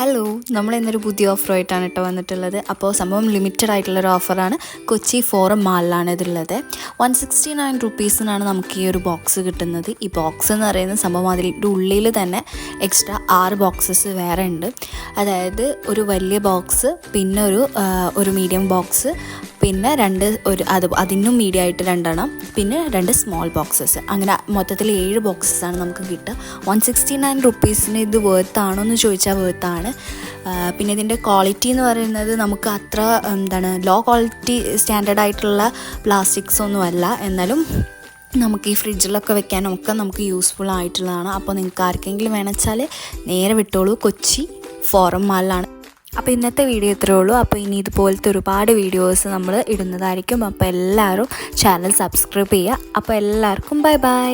Hello, നമ്മൾ ഇന്നൊരു പുതിയ ഓഫറുമായിട്ടാണ് കേട്ടോ വന്നിട്ടുള്ളത്. അപ്പോൾ സംഭവം ലിമിറ്റഡ് ആയിട്ടുള്ളൊരു ഓഫറാണ്. കൊച്ചി ഫോറം മാളിലാണ് ഇതുള്ളത്. 169 റുപ്പീസിനാണ് നമുക്ക് ഈ ഒരു ബോക്സ് കിട്ടുന്നത്. ഈ ബോക്സ് എന്ന് പറയുന്ന സംഭവം അതിൻ്റെ ഉള്ളിൽ തന്നെ എക്സ്ട്രാ 6 ബോക്സസ് വേറെ ഉണ്ട്. അതായത് ഒരു വലിയ ബോക്സ്, പിന്നെ ഒരു മീഡിയം ബോക്സ്, പിന്നെ അതിനും മീഡിയം ആയിട്ട് 2 എണ്ണം, പിന്നെ 2 സ്മോൾ ബോക്സസ്. അങ്ങനെ മൊത്തത്തിൽ 7 ബോക്സസാണ് നമുക്ക് കിട്ടുക. 169 റുപ്പീസിന് ഇത് വേർത്താണോ എന്ന് ചോദിച്ചാൽ വേർത്താണ്. പിന്നെ ഇതിൻ്റെ ക്വാളിറ്റി എന്ന് പറയുന്നത് നമുക്ക് അത്ര ലോ ക്വാളിറ്റി സ്റ്റാൻഡേർഡ് ആയിട്ടുള്ള പ്ലാസ്റ്റിക്സ് ഒന്നുമല്ല. എന്നാലും നമുക്ക് ഈ ഫ്രിഡ്ജിലൊക്കെ വെക്കാനൊക്കെ നമുക്ക് യൂസ്ഫുൾ ആയിട്ടുള്ളതാണ്. അപ്പോൾ നിങ്ങൾക്ക് ആർക്കെങ്കിലും വേണമെച്ചാൽ നേരെ വിട്ടോളൂ. കൊച്ചി ഫോറം മാളിലാണ്. അപ്പോൾ ഇന്നത്തെ വീഡിയോ ഇത്രയേ ഉള്ളൂ. അപ്പോൾ ഇനി ഇതുപോലത്തെ ഒരുപാട് വീഡിയോസ് നമ്മൾ ഇടുന്നതായിരിക്കും. അപ്പോൾ എല്ലാവരും ചാനൽ സബ്സ്ക്രൈബ് ചെയ്യുക. അപ്പോൾ എല്ലാവർക്കും ബൈ ബൈ.